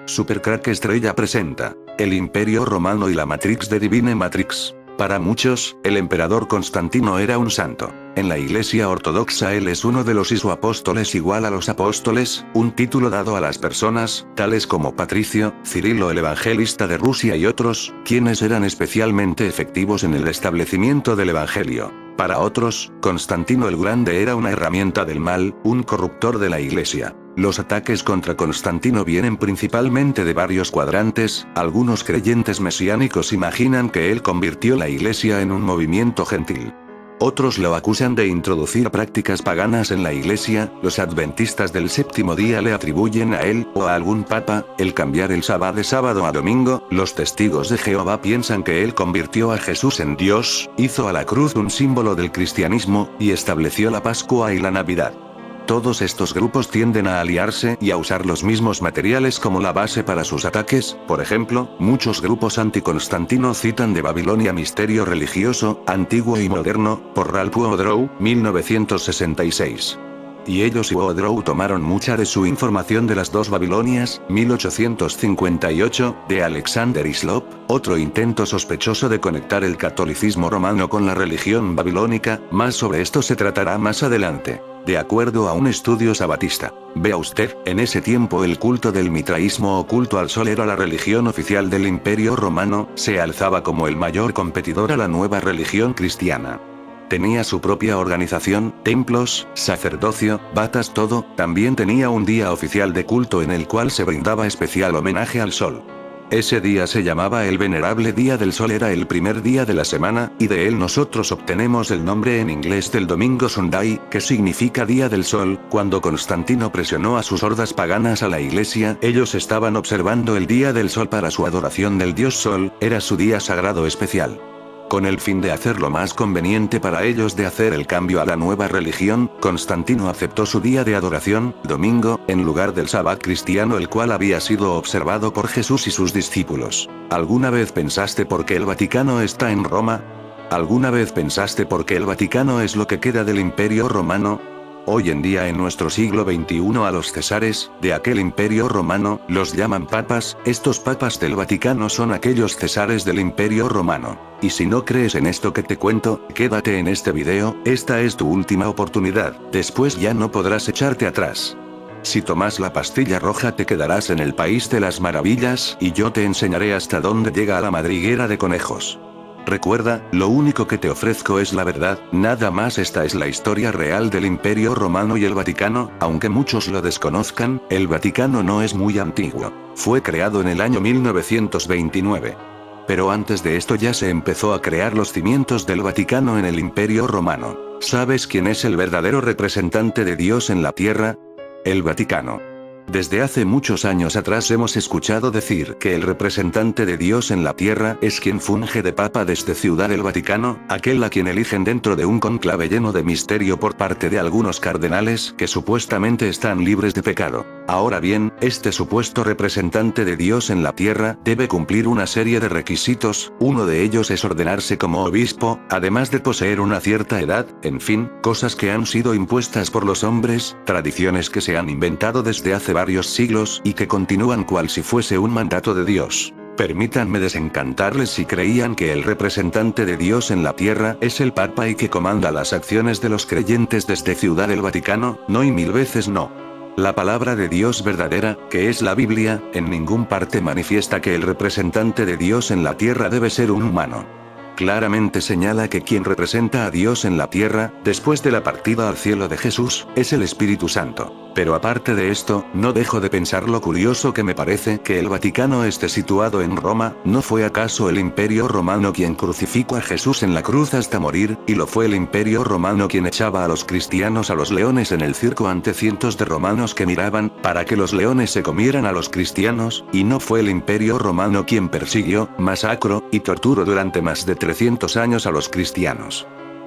Supercrack Estrella presenta El Imperio Romano y la Matrix de Divine Matrix. Para muchos, el emperador Constantino era un santo. En la Iglesia Ortodoxa él es uno de los isoapóstoles igual a los apóstoles, un título dado a las personas, tales como Patricio, Cirilo el Evangelista de Rusia y otros, quienes eran especialmente efectivos en el establecimiento del Evangelio. Para otros, Constantino el Grande era una herramienta del mal, un corruptor de la Iglesia. Los ataques contra Constantino vienen principalmente de varios cuadrantes. Algunos creyentes mesiánicos imaginan que él convirtió la Iglesia en un movimiento gentil. Otros lo acusan de introducir prácticas paganas en la Iglesia. Los adventistas del séptimo día le atribuyen a él, o a algún papa, el cambiar el sábado de sábado a domingo. Los testigos de Jehová piensan que él convirtió a Jesús en Dios, hizo a la cruz un símbolo del cristianismo, y estableció la Pascua y la Navidad. Todos estos grupos tienden a aliarse y a usar los mismos materiales como la base para sus ataques. Por ejemplo, muchos grupos anti-Constantino citan de Babilonia Misterio Religioso, Antiguo y Moderno, por Ralph Woodrow, 1966. Y ellos y Woodrow tomaron mucha de su información de las dos Babilonias, 1858, de Alexander Hislop, otro intento sospechoso de conectar el catolicismo romano con la religión babilónica. Más sobre esto se tratará más adelante. De acuerdo a un estudio sabatista. Vea usted, en ese tiempo el culto del mitraísmo o culto al sol era la religión oficial del Imperio Romano, se alzaba como el mayor competidor a la nueva religión cristiana. Tenía su propia organización, templos, sacerdocio, batas, todo. También tenía un día oficial de culto en el cual se brindaba especial homenaje al sol. Ese día se llamaba el Venerable Día del Sol, era el primer día de la semana, y de él nosotros obtenemos el nombre en inglés del domingo Sunday, que significa Día del Sol. Cuando Constantino presionó a sus hordas paganas a la iglesia, ellos estaban observando el Día del Sol para su adoración del dios Sol, era su día sagrado especial. Con el fin de hacerlo más conveniente para ellos de hacer el cambio a la nueva religión, Constantino aceptó su día de adoración, domingo, en lugar del sábado cristiano el cual había sido observado por Jesús y sus discípulos. ¿Alguna vez pensaste por qué el Vaticano está en Roma? ¿Alguna vez pensaste por qué el Vaticano es lo que queda del Imperio Romano? Hoy en día en nuestro siglo XXI a los césares, de aquel imperio romano, los llaman papas. Estos papas del Vaticano son aquellos césares del imperio romano. Y si no crees en esto que te cuento, quédate en este video, esta es tu última oportunidad, después ya no podrás echarte atrás. Si tomas la pastilla roja te quedarás en el país de las maravillas, y yo te enseñaré hasta dónde llega la madriguera de conejos. Recuerda, lo único que te ofrezco es la verdad, nada más. Esta es la historia real del Imperio Romano y el Vaticano. Aunque muchos lo desconozcan, el Vaticano no es muy antiguo. Fue creado en el año 1929. Pero antes de esto ya se empezó a crear los cimientos del Vaticano en el Imperio Romano. ¿Sabes quién es el verdadero representante de Dios en la tierra? El Vaticano. Desde hace muchos años atrás hemos escuchado decir que el representante de Dios en la tierra es quien funge de papa desde Ciudad del Vaticano, aquel a quien eligen dentro de un conclave lleno de misterio por parte de algunos cardenales que supuestamente están libres de pecado. Ahora bien, este supuesto representante de Dios en la tierra debe cumplir una serie de requisitos. Uno de ellos es ordenarse como obispo, además de poseer una cierta edad, en fin, cosas que han sido impuestas por los hombres, tradiciones que se han inventado desde hace varios siglos y que continúan cual si fuese un mandato de Dios. Permítanme desencantarles si creían que el representante de Dios en la tierra es el Papa y que comanda las acciones de los creyentes desde Ciudad del Vaticano. No, y mil veces no. La palabra de Dios verdadera, que es la Biblia, en ningún parte manifiesta que el representante de Dios en la tierra debe ser un humano. Claramente señala que quien representa a Dios en la tierra, después de la partida al cielo de Jesús, es el Espíritu Santo. Pero aparte de esto, no dejo de pensar lo curioso que me parece que el Vaticano esté situado en Roma. ¿No fue acaso el Imperio Romano quien crucificó a Jesús en la cruz hasta morir, y lo fue el Imperio Romano quien echaba a los cristianos a los leones en el circo ante cientos de romanos que miraban, para que los leones se comieran a los cristianos? ¿Y no fue el Imperio Romano quien persiguió, masacró y torturó durante más de 300 años a los cristianos?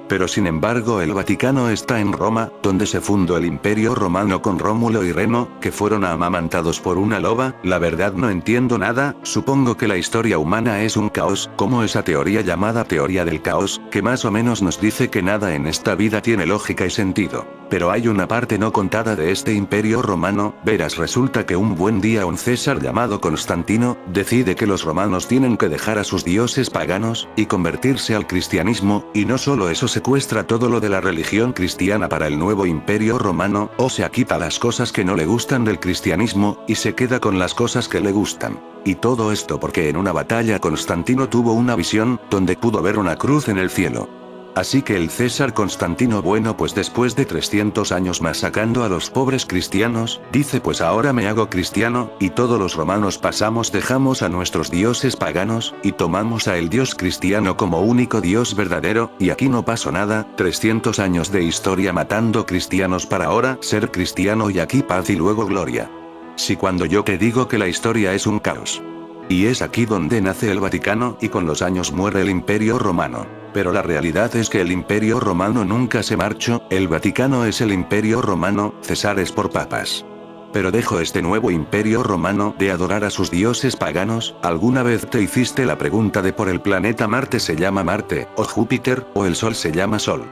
Pero sin embargo el Vaticano está en Roma, donde se fundó el Imperio Romano con Rómulo y Remo, que fueron amamantados por una loba. La verdad no entiendo nada, supongo que la historia humana es un caos, como esa teoría llamada teoría del caos, que más o menos nos dice que nada en esta vida tiene lógica y sentido. Pero hay una parte no contada de este imperio romano, verás, resulta que un buen día un César llamado Constantino, decide que los romanos tienen que dejar a sus dioses paganos, y convertirse al cristianismo, y no solo eso, secuestra todo lo de la religión cristiana para el nuevo imperio romano, o sea, quita las cosas que no le gustan del cristianismo, y se queda con las cosas que le gustan. Y todo esto porque en una batalla Constantino tuvo una visión, donde pudo ver una cruz en el cielo. Así que el César Constantino, bueno, pues después de 300 años masacrando a los pobres cristianos, dice, pues ahora me hago cristiano, y todos los romanos dejamos a nuestros dioses paganos, y tomamos a el dios cristiano como único dios verdadero, y aquí no pasó nada, 300 años de historia matando cristianos para ahora ser cristiano y aquí paz y luego gloria. Si cuando yo te digo que la historia es un caos. Y es aquí donde nace el Vaticano y con los años muere el Imperio Romano. Pero la realidad es que el Imperio Romano nunca se marchó, el Vaticano es el Imperio Romano, Césares por papas. Pero dejo este nuevo Imperio Romano de adorar a sus dioses paganos. ¿Alguna vez te hiciste la pregunta de por el planeta Marte se llama Marte, o Júpiter, o el Sol se llama Sol?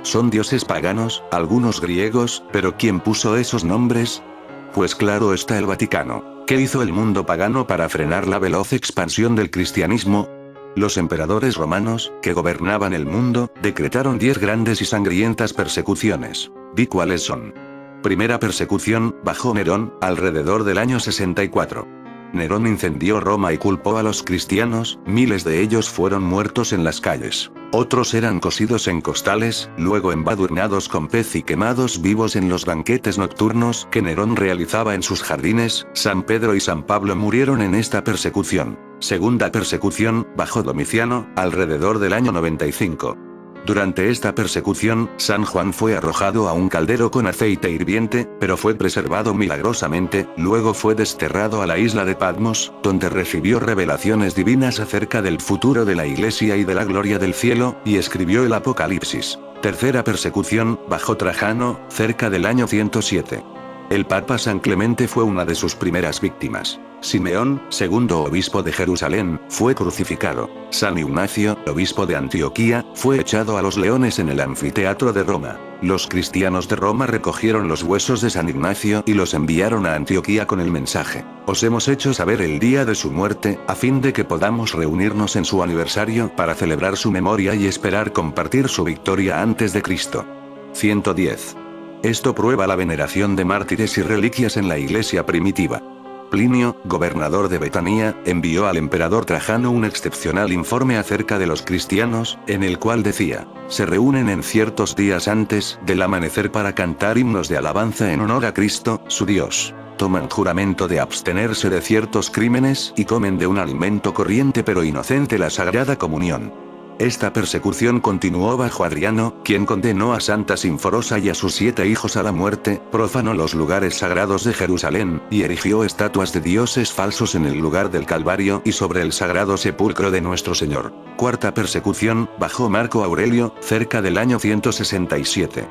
Son dioses paganos, algunos griegos, pero ¿quién puso esos nombres? Pues claro está, el Vaticano. ¿Qué hizo el mundo pagano para frenar la veloz expansión del cristianismo? Los emperadores romanos, que gobernaban el mundo, decretaron 10 grandes y sangrientas persecuciones. Di cuáles son. Primera persecución, bajo Nerón, alrededor del año 64. Nerón incendió Roma y culpó a los cristianos, miles de ellos fueron muertos en las calles. Otros eran cocidos en costales, luego embadurnados con pez y quemados vivos en los banquetes nocturnos que Nerón realizaba en sus jardines. San Pedro y San Pablo murieron en esta persecución. Segunda persecución, bajo Domiciano, alrededor del año 95. Durante esta persecución, San Juan fue arrojado a un caldero con aceite hirviente, pero fue preservado milagrosamente, luego fue desterrado a la isla de Patmos, donde recibió revelaciones divinas acerca del futuro de la Iglesia y de la gloria del cielo, y escribió el Apocalipsis. Tercera persecución, bajo Trajano, cerca del año 107. El Papa San Clemente fue una de sus primeras víctimas. Simeón, segundo obispo de Jerusalén, fue crucificado. San Ignacio, obispo de Antioquía, fue echado a los leones en el anfiteatro de Roma. Los cristianos de Roma recogieron los huesos de San Ignacio y los enviaron a Antioquía con el mensaje: os hemos hecho saber el día de su muerte, a fin de que podamos reunirnos en su aniversario para celebrar su memoria y esperar compartir su victoria antes de Cristo. 110. Esto prueba la veneración de mártires y reliquias en la iglesia primitiva. Plinio, gobernador de Betanía, envió al emperador Trajano un excepcional informe acerca de los cristianos, en el cual decía: se reúnen en ciertos días antes del amanecer para cantar himnos de alabanza en honor a Cristo, su Dios. Toman juramento de abstenerse de ciertos crímenes y comen de un alimento corriente pero inocente, la Sagrada Comunión. Esta persecución continuó bajo Adriano, quien condenó a Santa Sinforosa y a sus 7 hijos a la muerte, profanó los lugares sagrados de Jerusalén, y erigió estatuas de dioses falsos en el lugar del Calvario y sobre el sagrado sepulcro de nuestro Señor. Cuarta persecución, bajo Marco Aurelio, cerca del año 167.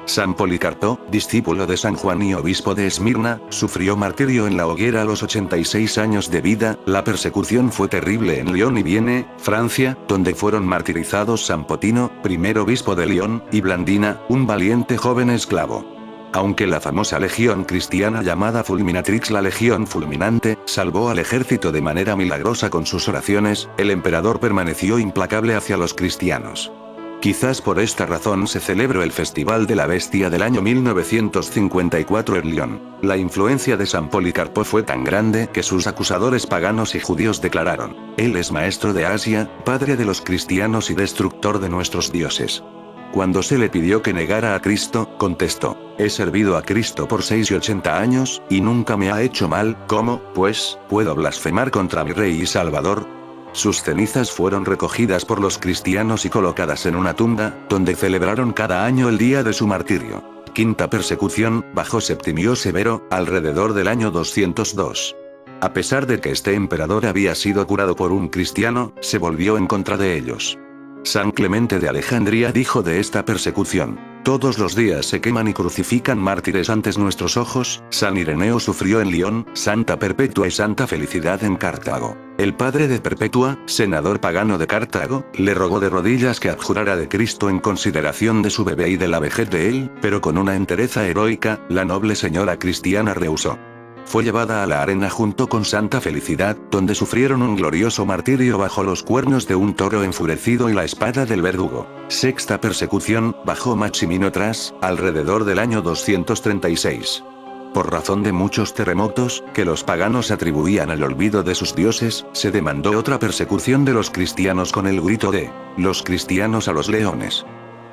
San Policarpo, discípulo de San Juan y obispo de Esmirna, sufrió martirio en la hoguera a los 86 años de vida. La persecución fue terrible en Lyon y Vienne, Francia, donde fueron martirizados San Potino, primer obispo de Lyon, y Blandina, un valiente joven esclavo. Aunque la famosa legión cristiana llamada Fulminatrix, la Legión Fulminante, salvó al ejército de manera milagrosa con sus oraciones, el emperador permaneció implacable hacia los cristianos. Quizás por esta razón se celebró el Festival de la Bestia del año 1954 en Lyon. La influencia de San Policarpo fue tan grande que sus acusadores paganos y judíos declararon: él es maestro de Asia, padre de los cristianos y destructor de nuestros dioses. Cuando se le pidió que negara a Cristo, contestó: he servido a Cristo por 6 y 80 años, y nunca me ha hecho mal, ¿cómo, pues, puedo blasfemar contra mi Rey y Salvador? Sus cenizas fueron recogidas por los cristianos y colocadas en una tumba, donde celebraron cada año el día de su martirio. Quinta persecución, bajo Septimio Severo, alrededor del año 202. A pesar de que este emperador había sido curado por un cristiano, se volvió en contra de ellos. San Clemente de Alejandría dijo de esta persecución: Todos los días se queman y crucifican mártires ante nuestros ojos. San Ireneo sufrió en Lyon, Santa Perpetua y Santa Felicidad en Cartago. El padre de Perpetua, senador pagano de Cartago, le rogó de rodillas que abjurara de Cristo en consideración de su bebé y de la vejez de él, pero con una entereza heroica, la noble señora cristiana rehusó. Fue llevada a la arena junto con Santa Felicidad, donde sufrieron un glorioso martirio bajo los cuernos de un toro enfurecido y la espada del verdugo. Sexta persecución, bajo Maximino tras, alrededor del año 236. Por razón de muchos terremotos, que los paganos atribuían al olvido de sus dioses, se demandó otra persecución de los cristianos con el grito de «Los cristianos a los leones».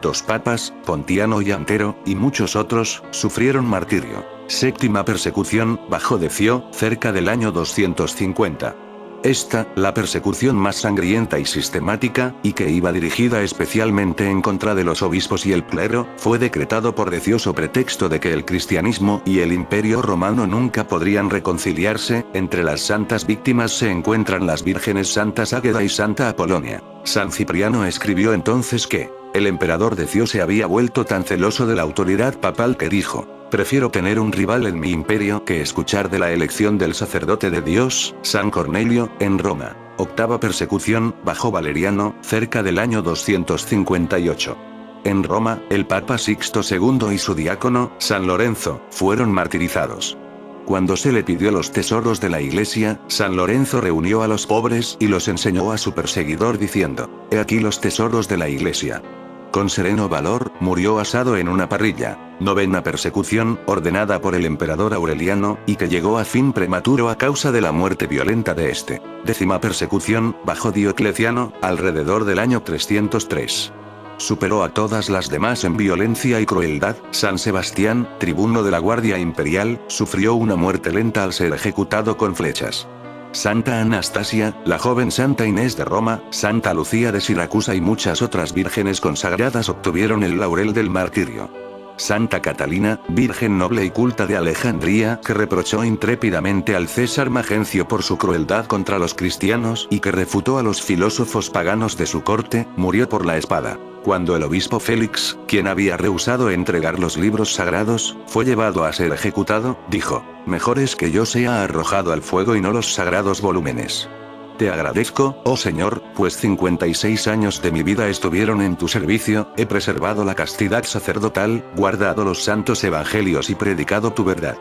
Dos papas, Pontiano y Antero, y muchos otros, sufrieron martirio. Séptima persecución, bajo Decio, cerca del año 250. Esta, la persecución más sangrienta y sistemática, y que iba dirigida especialmente en contra de los obispos y el clero, fue decretado por Decio so pretexto de que el cristianismo y el imperio romano nunca podrían reconciliarse. Entre las santas víctimas se encuentran las vírgenes Santa Águeda y Santa Apolonia. San Cipriano escribió entonces que el emperador Decio se había vuelto tan celoso de la autoridad papal que dijo: «Prefiero tener un rival en mi imperio que escuchar de la elección del sacerdote de Dios, San Cornelio, en Roma». Octava persecución, bajo Valeriano, cerca del año 258. En Roma, el Papa Sixto II y su diácono, San Lorenzo, fueron martirizados. Cuando se le pidió los tesoros de la iglesia, San Lorenzo reunió a los pobres y los enseñó a su perseguidor diciendo: «He aquí los tesoros de la iglesia». Con sereno valor, murió asado en una parrilla. Novena persecución, ordenada por el emperador Aureliano, y que llegó a fin prematuro a causa de la muerte violenta de este. Décima persecución, bajo Diocleciano, alrededor del año 303. Superó a todas las demás en violencia y crueldad. San Sebastián, tribuno de la Guardia Imperial, sufrió una muerte lenta al ser ejecutado con flechas. Santa Anastasia, la joven Santa Inés de Roma, Santa Lucía de Siracusa y muchas otras vírgenes consagradas obtuvieron el laurel del martirio. Santa Catalina, virgen noble y culta de Alejandría, que reprochó intrépidamente al César Magencio por su crueldad contra los cristianos y que refutó a los filósofos paganos de su corte, murió por la espada. Cuando el obispo Félix, quien había rehusado entregar los libros sagrados, fue llevado a ser ejecutado, dijo: «Mejor es que yo sea arrojado al fuego y no los sagrados volúmenes». Te agradezco, oh Señor, pues 56 años de mi vida estuvieron en tu servicio, he preservado la castidad sacerdotal, guardado los santos evangelios y predicado tu verdad.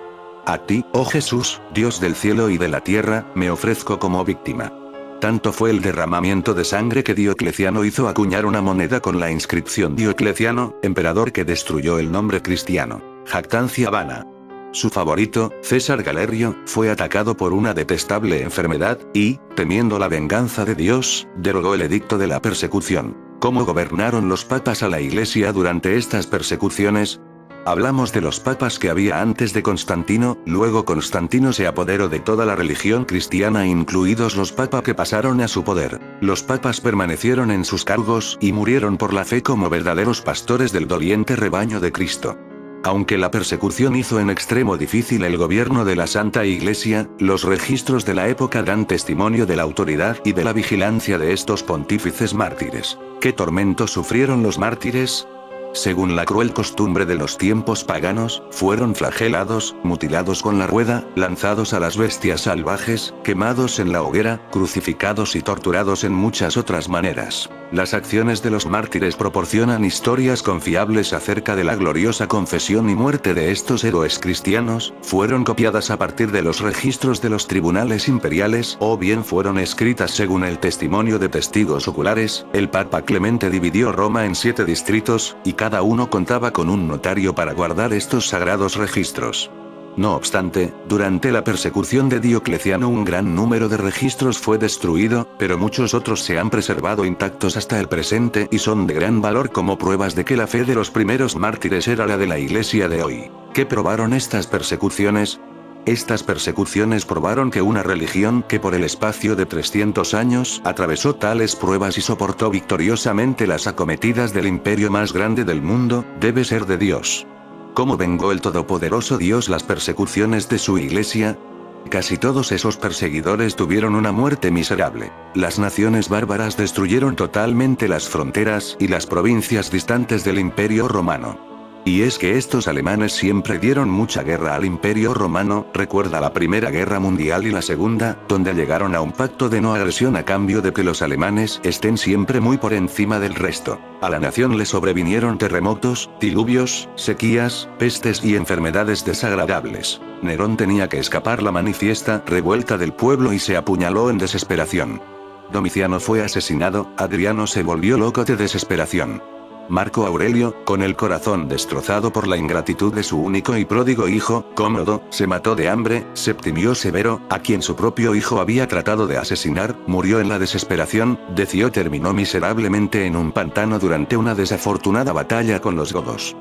A ti, oh Jesús, Dios del cielo y de la tierra, me ofrezco como víctima. Tanto fue el derramamiento de sangre que Diocleciano hizo acuñar una moneda con la inscripción Diocleciano, emperador que destruyó el nombre cristiano. Jactancia vana. Su favorito, César Galerio, fue atacado por una detestable enfermedad, y, temiendo la venganza de Dios, derogó el edicto de la persecución. ¿Cómo gobernaron los papas a la Iglesia durante estas persecuciones? Hablamos de los papas que había antes de Constantino, luego Constantino se apoderó de toda la religión cristiana incluidos los papas que pasaron a su poder. Los papas permanecieron en sus cargos y murieron por la fe como verdaderos pastores del doliente rebaño de Cristo. Aunque la persecución hizo en extremo difícil el gobierno de la Santa Iglesia, los registros de la época dan testimonio de la autoridad y de la vigilancia de estos pontífices mártires. ¿Qué tormentos sufrieron los mártires? Según la cruel costumbre de los tiempos paganos, fueron flagelados, mutilados con la rueda, lanzados a las bestias salvajes, quemados en la hoguera, crucificados y torturados en muchas otras maneras. Las acciones de los mártires proporcionan historias confiables acerca de la gloriosa confesión y muerte de estos héroes cristianos, fueron copiadas a partir de los registros de los tribunales imperiales o bien fueron escritas según el testimonio de testigos oculares. El Papa Clemente dividió Roma en 7 distritos, y cada uno contaba con un notario para guardar estos sagrados registros. No obstante, durante la persecución de Diocleciano un gran número de registros fue destruido, pero muchos otros se han preservado intactos hasta el presente y son de gran valor como pruebas de que la fe de los primeros mártires era la de la Iglesia de hoy. ¿Qué probaron estas persecuciones? Estas persecuciones probaron que una religión que por el espacio de 300 años atravesó tales pruebas y soportó victoriosamente las acometidas del imperio más grande del mundo, debe ser de Dios. ¿Cómo vengó el todopoderoso Dios las persecuciones de su Iglesia? Casi todos esos perseguidores tuvieron una muerte miserable. Las naciones bárbaras destruyeron totalmente las fronteras y las provincias distantes del Imperio Romano. Y es que estos alemanes siempre dieron mucha guerra al Imperio Romano, recuerda la Primera Guerra Mundial y la Segunda, donde llegaron a un pacto de no agresión a cambio de que los alemanes estén siempre muy por encima del resto. A la nación le sobrevinieron terremotos, diluvios, sequías, pestes y enfermedades desagradables. Nerón tenía que escapar la manifiesta revuelta del pueblo y se apuñaló en desesperación. Domiciano fue asesinado, Adriano se volvió loco de desesperación. Marco Aurelio, con el corazón destrozado por la ingratitud de su único y pródigo hijo, Cómodo, se mató de hambre. Septimio Severo, a quien su propio hijo había tratado de asesinar, murió en la desesperación. Decio terminó miserablemente en un pantano durante una desafortunada batalla con los godos.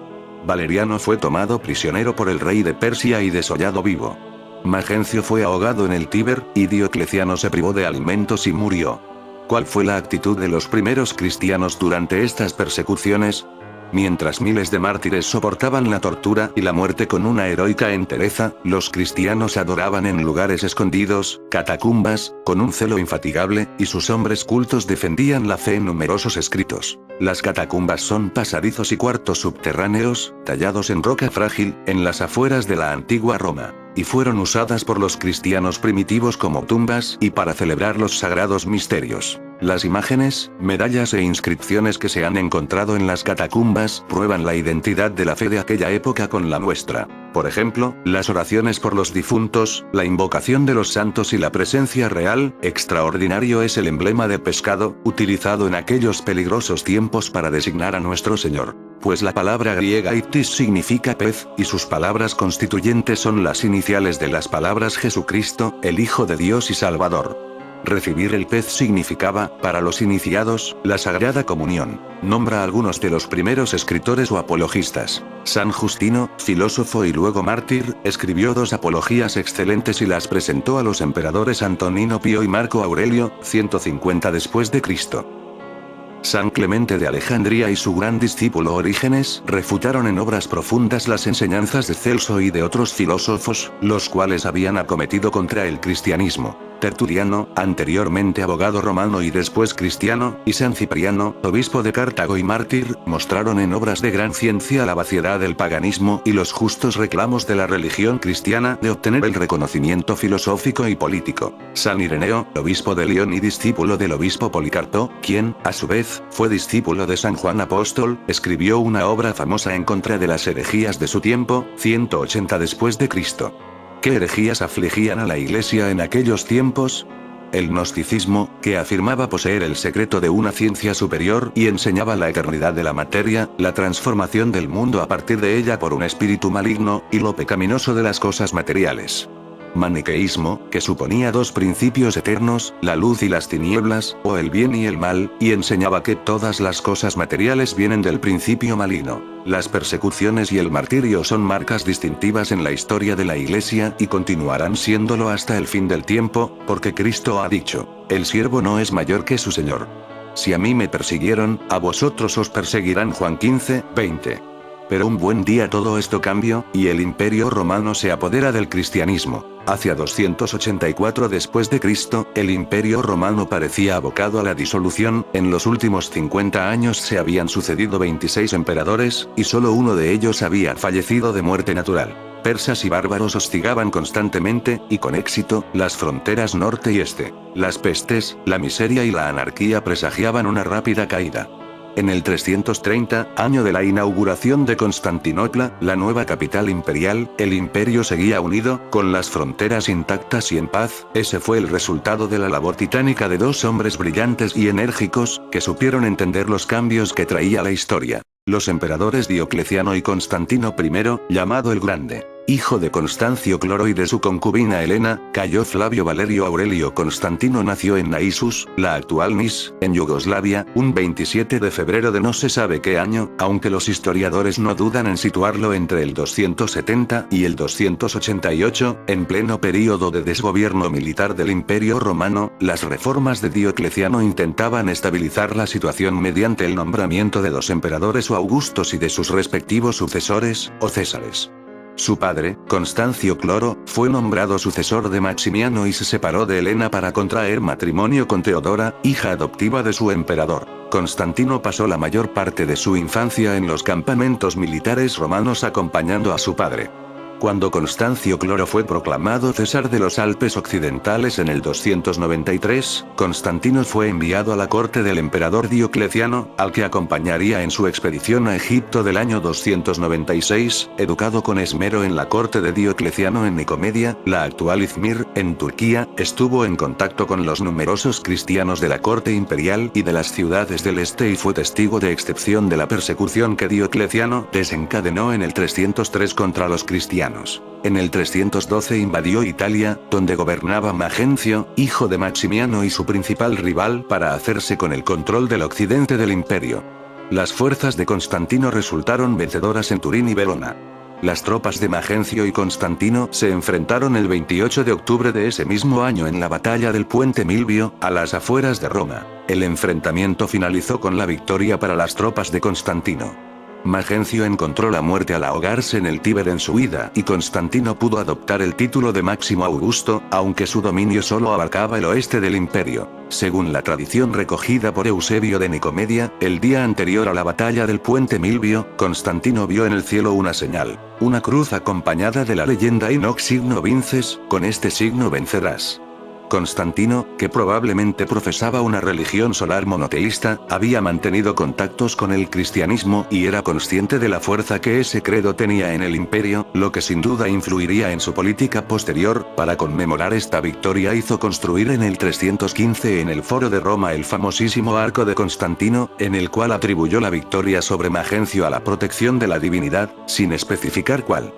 Valeriano fue tomado prisionero por el rey de Persia y desollado vivo. Magencio fue ahogado en el Tíber, y Diocleciano se privó de alimentos y murió. ¿Cuál fue la actitud de los primeros cristianos durante estas persecuciones? Mientras miles de mártires soportaban la tortura y la muerte con una heroica entereza, los cristianos adoraban en lugares escondidos, catacumbas, con un celo infatigable, y sus hombres cultos defendían la fe en numerosos escritos. Las catacumbas son pasadizos y cuartos subterráneos, tallados en roca frágil, en las afueras de la antigua Roma, y fueron usadas por los cristianos primitivos como tumbas y para celebrar los sagrados misterios. Las imágenes, medallas e inscripciones que se han encontrado en las catacumbas prueban la identidad de la fe de aquella época con la nuestra. Por ejemplo, las oraciones por los difuntos, la invocación de los santos y la presencia real. Extraordinario es el emblema de pescado, utilizado en aquellos peligrosos tiempos para designar a nuestro Señor. Pues la palabra griega ictis significa pez, y sus palabras constituyentes son las iniciales de las palabras Jesucristo, el Hijo de Dios y Salvador. Recibir el pez significaba, para los iniciados, la Sagrada Comunión. Nombra a algunos de los primeros escritores o apologistas. San Justino, filósofo y luego mártir, escribió 2 apologías excelentes y las presentó a los emperadores Antonino Pío y Marco Aurelio, 150 después de Cristo. San Clemente de Alejandría y su gran discípulo Orígenes refutaron en obras profundas las enseñanzas de Celso y de otros filósofos, los cuales habían acometido contra el cristianismo. Tertuliano, anteriormente abogado romano y después cristiano, y San Cipriano, obispo de Cartago y mártir, mostraron en obras de gran ciencia la vaciedad del paganismo y los justos reclamos de la religión cristiana de obtener el reconocimiento filosófico y político. San Ireneo, obispo de León y discípulo del obispo Policarpo, quien, a su vez, fue discípulo de San Juan Apóstol, escribió una obra famosa en contra de las herejías de su tiempo, 180 después de Cristo. ¿Qué herejías afligían a la Iglesia en aquellos tiempos? El gnosticismo, que afirmaba poseer el secreto de una ciencia superior y enseñaba la eternidad de la materia, la transformación del mundo a partir de ella por un espíritu maligno, y lo pecaminoso de las cosas materiales. Maniqueísmo, que suponía 2 principios eternos, la luz y las tinieblas, o el bien y el mal, y enseñaba que todas las cosas materiales vienen del principio maligno. Las persecuciones y el martirio son marcas distintivas en la historia de la Iglesia y continuarán siéndolo hasta el fin del tiempo, porque Cristo ha dicho: el siervo no es mayor que su Señor. Si a mí me persiguieron, a vosotros os perseguirán. Juan 15, 20. Pero un buen día todo esto cambió, y el Imperio Romano se apodera del cristianismo. Hacia 284 después de Cristo, el Imperio Romano parecía abocado a la disolución. En los últimos 50 años se habían sucedido 26 emperadores, y solo uno de ellos había fallecido de muerte natural. Persas y bárbaros hostigaban constantemente, y con éxito, las fronteras norte y este. Las pestes, la miseria y la anarquía presagiaban una rápida caída. En el 330, año de la inauguración de Constantinopla, la nueva capital imperial, el imperio seguía unido, con las fronteras intactas y en paz. Ese fue el resultado de la labor titánica de 2 hombres brillantes y enérgicos, que supieron entender los cambios que traía la historia. Los emperadores Diocleciano y Constantino I, llamado el Grande, hijo de Constancio Cloro y de su concubina Helena, Cayo Flavio Valerio Aurelio Constantino nació en Naissus, la actual Nis, en Yugoslavia, un 27 de febrero de no se sabe qué año, aunque los historiadores no dudan en situarlo entre el 270 y el 288, en pleno período de desgobierno militar del Imperio Romano. Las reformas de Diocleciano intentaban estabilizar la situación mediante el nombramiento de 2 emperadores o augustos y de sus respectivos sucesores, o césares. Su padre, Constancio Cloro, fue nombrado sucesor de Maximiano y se separó de Helena para contraer matrimonio con Teodora, hija adoptiva de su emperador. Constantino pasó la mayor parte de su infancia en los campamentos militares romanos acompañando a su padre. Cuando Constancio Cloro fue proclamado César de los Alpes Occidentales en el 293, Constantino fue enviado a la corte del emperador Diocleciano, al que acompañaría en su expedición a Egipto del año 296, educado con esmero en la corte de Diocleciano en Nicomedia, la actual Izmir, en Turquía, estuvo en contacto con los numerosos cristianos de la corte imperial y de las ciudades del este y fue testigo de excepción de la persecución que Diocleciano desencadenó en el 303 contra los cristianos. En el 312 invadió Italia, donde gobernaba Magencio, hijo de Maximiano y su principal rival, para hacerse con el control del occidente del imperio. Las fuerzas de Constantino resultaron vencedoras en Turín y Verona. Las tropas de Magencio y Constantino se enfrentaron el 28 de octubre de ese mismo año en la batalla del Puente Milvio, a las afueras de Roma. El enfrentamiento finalizó con la victoria para las tropas de Constantino. Magencio encontró la muerte al ahogarse en el Tíber en su huida, y Constantino pudo adoptar el título de Máximo Augusto, aunque su dominio solo abarcaba el oeste del imperio. Según la tradición recogida por Eusebio de Nicomedia, el día anterior a la batalla del Puente Milvio, Constantino vio en el cielo una señal, una cruz acompañada de la leyenda In hoc signo vinces, con este signo vencerás. Constantino, que probablemente profesaba una religión solar monoteísta, había mantenido contactos con el cristianismo y era consciente de la fuerza que ese credo tenía en el imperio, lo que sin duda influiría en su política posterior. Para conmemorar esta victoria hizo construir en el 315 en el Foro de Roma el famosísimo Arco de Constantino, en el cual atribuyó la victoria sobre Magencio a la protección de la divinidad, sin especificar cuál.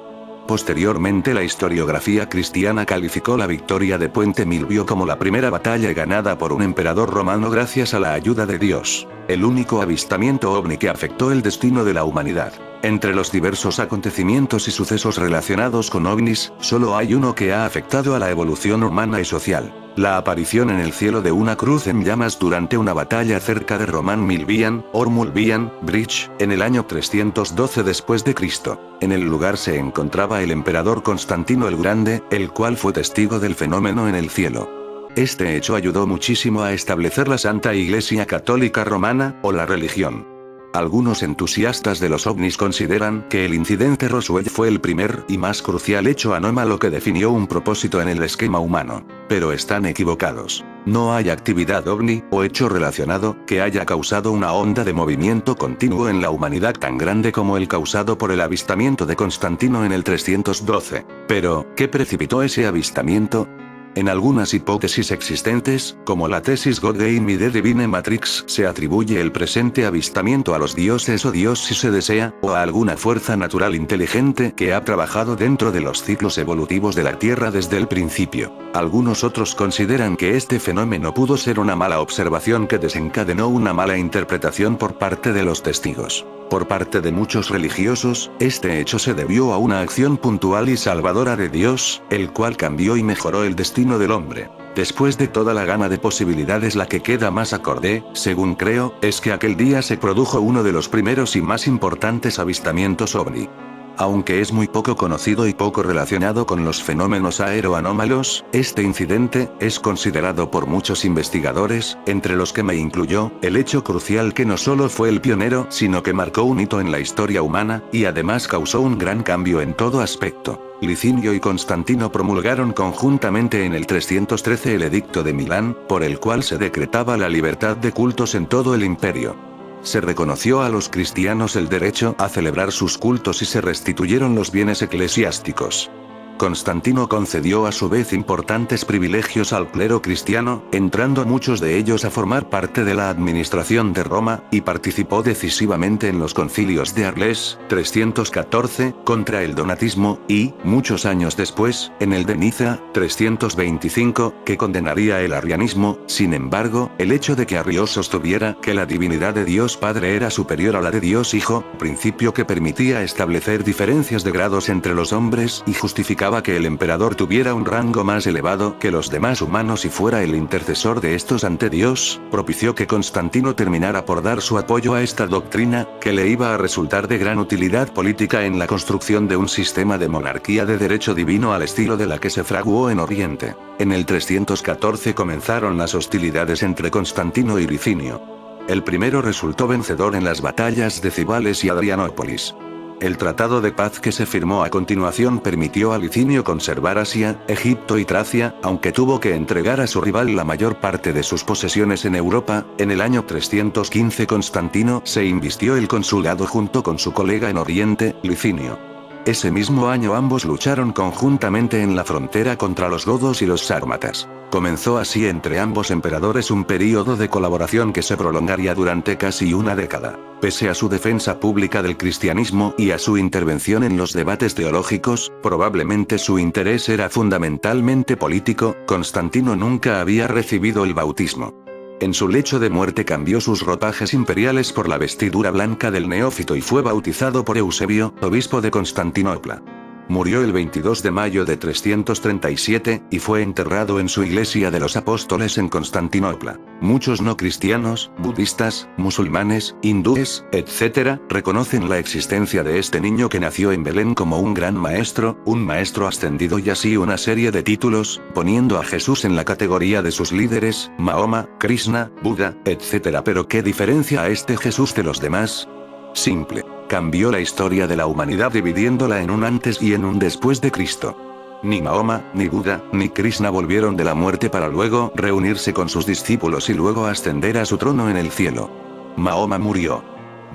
Posteriormente la historiografía cristiana calificó la victoria de Puente Milvio como la primera batalla ganada por un emperador romano gracias a la ayuda de Dios, el único avistamiento ovni que afectó el destino de la humanidad. Entre los diversos acontecimientos y sucesos relacionados con ovnis, solo hay uno que ha afectado a la evolución humana y social: la aparición en el cielo de una cruz en llamas durante una batalla cerca de Roman Milvian, or Mulvian, Bridge, en el año 312 después de Cristo. En el lugar se encontraba el emperador Constantino el Grande, el cual fue testigo del fenómeno en el cielo. Este hecho ayudó muchísimo a establecer la Santa Iglesia Católica Romana, o la religión. Algunos entusiastas de los ovnis consideran que el incidente Roswell fue el primer y más crucial hecho anómalo que definió un propósito en el esquema humano. Pero están equivocados. No hay actividad ovni, o hecho relacionado, que haya causado una onda de movimiento continuo en la humanidad tan grande como el causado por el avistamiento de Constantino en el 312. Pero, ¿qué precipitó ese avistamiento? En algunas hipótesis existentes, como la tesis God Gave Me the Divine Matrix, se atribuye el presente avistamiento a los dioses o Dios si se desea, o a alguna fuerza natural inteligente que ha trabajado dentro de los ciclos evolutivos de la Tierra desde el principio. Algunos otros consideran que este fenómeno pudo ser una mala observación que desencadenó una mala interpretación por parte de los testigos. Por parte de muchos religiosos, este hecho se debió a una acción puntual y salvadora de Dios, el cual cambió y mejoró el destino del hombre. Después de toda la gama de posibilidades, la que queda más acorde, según creo, es que aquel día se produjo uno de los primeros y más importantes avistamientos ovni. Aunque es muy poco conocido y poco relacionado con los fenómenos aeroanómalos, este incidente es considerado por muchos investigadores, entre los que me incluyó, el hecho crucial que no solo fue el pionero, sino que marcó un hito en la historia humana, y además causó un gran cambio en todo aspecto. Licinio y Constantino promulgaron conjuntamente en el 313 el Edicto de Milán, por el cual se decretaba la libertad de cultos en todo el imperio. Se reconoció a los cristianos el derecho a celebrar sus cultos y se restituyeron los bienes eclesiásticos. Constantino concedió a su vez importantes privilegios al clero cristiano, entrando muchos de ellos a formar parte de la administración de Roma, y participó decisivamente en los concilios de Arles, 314, contra el donatismo, y, muchos años después, en el de Niza, 325, que condenaría el arrianismo. Sin embargo, el hecho de que Arrio sostuviera que la divinidad de Dios Padre era superior a la de Dios Hijo, principio que permitía establecer diferencias de grados entre los hombres y justificaba que el emperador tuviera un rango más elevado que los demás humanos y fuera el intercesor de estos ante Dios, propició que Constantino terminara por dar su apoyo a esta doctrina, que le iba a resultar de gran utilidad política en la construcción de un sistema de monarquía de derecho divino al estilo de la que se fraguó en Oriente. En el 314 comenzaron las hostilidades entre Constantino y Licinio. El primero resultó vencedor en las batallas de Cibales y Adrianópolis. El tratado de paz que se firmó a continuación permitió a Licinio conservar Asia, Egipto y Tracia, aunque tuvo que entregar a su rival la mayor parte de sus posesiones en Europa. En el año 315 Constantino se invistió el consulado junto con su colega en Oriente, Licinio. Ese mismo año ambos lucharon conjuntamente en la frontera contra los godos y los sármatas. Comenzó así entre ambos emperadores un período de colaboración que se prolongaría durante casi una década. Pese a su defensa pública del cristianismo y a su intervención en los debates teológicos, probablemente su interés era fundamentalmente político. Constantino nunca había recibido el bautismo. En su lecho de muerte cambió sus ropajes imperiales por la vestidura blanca del neófito y fue bautizado por Eusebio, obispo de Constantinopla. Murió el 22 de mayo de 337, y fue enterrado en su iglesia de los apóstoles en Constantinopla. Muchos no cristianos, budistas, musulmanes, hindúes, etc., reconocen la existencia de este niño que nació en Belén como un gran maestro, un maestro ascendido y así una serie de títulos, poniendo a Jesús en la categoría de sus líderes, Mahoma, Krishna, Buda, etc. Pero ¿qué diferencia a este Jesús de los demás? Simple. Cambió la historia de la humanidad dividiéndola en un antes y en un después de Cristo. Ni Mahoma, ni Buda, ni Krishna volvieron de la muerte para luego reunirse con sus discípulos y luego ascender a su trono en el cielo. Mahoma murió.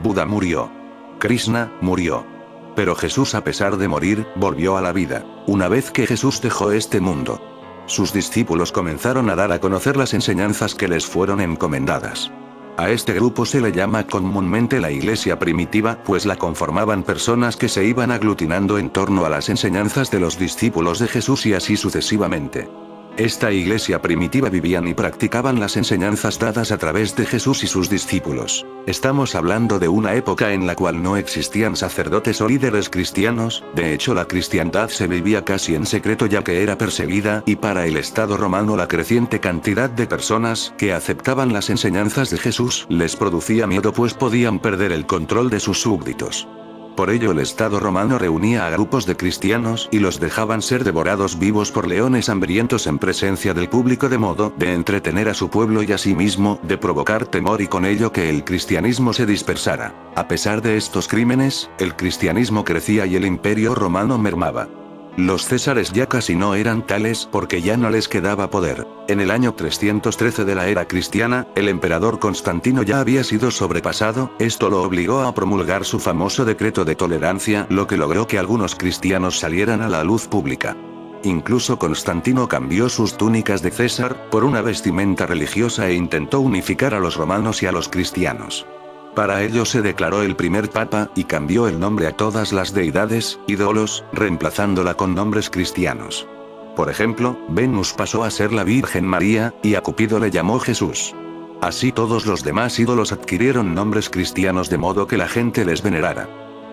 Buda murió. Krishna murió. Pero Jesús, a pesar de morir, volvió a la vida. Una vez que Jesús dejó este mundo, sus discípulos comenzaron a dar a conocer las enseñanzas que les fueron encomendadas. A este grupo se le llama comúnmente la iglesia primitiva, pues la conformaban personas que se iban aglutinando en torno a las enseñanzas de los discípulos de Jesús y así sucesivamente. Esta iglesia primitiva vivían y practicaban las enseñanzas dadas a través de Jesús y sus discípulos. Estamos hablando de una época en la cual no existían sacerdotes o líderes cristianos. De hecho, la cristiandad se vivía casi en secreto ya que era perseguida, y para el Estado romano la creciente cantidad de personas que aceptaban las enseñanzas de Jesús les producía miedo, pues podían perder el control de sus súbditos. Por ello el Estado romano reunía a grupos de cristianos y los dejaban ser devorados vivos por leones hambrientos en presencia del público, de modo de entretener a su pueblo y asimismo de provocar temor y con ello que el cristianismo se dispersara. A pesar de estos crímenes, el cristianismo crecía y el imperio romano mermaba. Los césares ya casi no eran tales porque ya no les quedaba poder. En el año 313 de la era cristiana, el emperador Constantino ya había sido sobrepasado. Esto lo obligó a promulgar su famoso decreto de tolerancia, lo que logró que algunos cristianos salieran a la luz pública. Incluso Constantino cambió sus túnicas de César por una vestimenta religiosa e intentó unificar a los romanos y a los cristianos. Para ello se declaró el primer papa, y cambió el nombre a todas las deidades, ídolos, reemplazándola con nombres cristianos. Por ejemplo, Venus pasó a ser la Virgen María, y a Cupido le llamó Jesús. Así todos los demás ídolos adquirieron nombres cristianos de modo que la gente les venerara.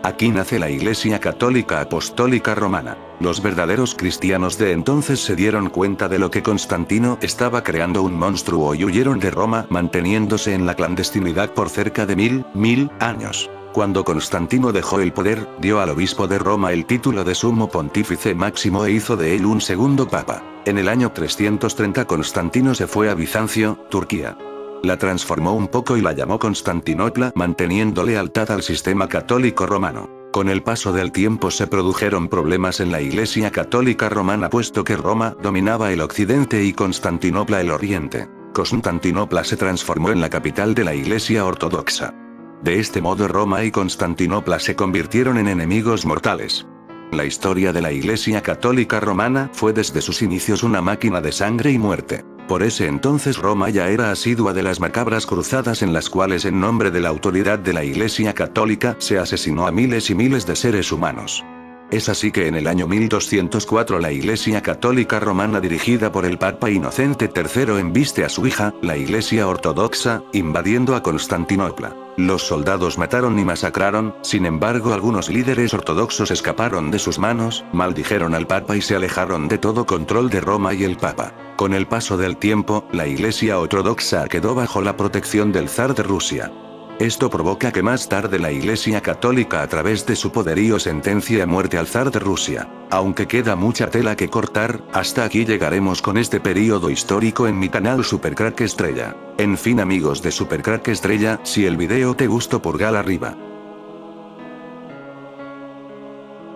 Aquí nace la Iglesia Católica Apostólica Romana. Los verdaderos cristianos de entonces se dieron cuenta de lo que Constantino estaba creando un monstruo y huyeron de Roma, manteniéndose en la clandestinidad por cerca de mil años. Cuando Constantino dejó el poder, dio al obispo de Roma el título de sumo pontífice máximo e hizo de él un segundo papa. En el año 330 Constantino se fue a Bizancio, Turquía. La transformó un poco y la llamó Constantinopla, manteniendo lealtad al sistema católico romano. Con el paso del tiempo se produjeron problemas en la Iglesia Católica Romana, puesto que Roma dominaba el occidente y Constantinopla el oriente. Constantinopla se transformó en la capital de la Iglesia ortodoxa. De este modo Roma y Constantinopla se convirtieron en enemigos mortales. La historia de la Iglesia Católica Romana fue desde sus inicios una máquina de sangre y muerte. Por ese entonces Roma ya era asidua de las macabras cruzadas en las cuales en nombre de la autoridad de la Iglesia Católica se asesinó a miles y miles de seres humanos. Es así que en el año 1204 la Iglesia Católica Romana dirigida por el Papa Inocente III embiste a su hija, la Iglesia Ortodoxa, invadiendo a Constantinopla. Los soldados mataron y masacraron, sin embargo algunos líderes ortodoxos escaparon de sus manos, maldijeron al Papa y se alejaron de todo control de Roma y el Papa. Con el paso del tiempo, la Iglesia Ortodoxa quedó bajo la protección del zar de Rusia. Esto provoca que más tarde la Iglesia Católica a través de su poderío sentencie a muerte al zar de Rusia. Aunque queda mucha tela que cortar, hasta aquí llegaremos con este periodo histórico en mi canal Supercrack Estrella. En fin amigos de Supercrack Estrella, si el video te gustó pulgar arriba.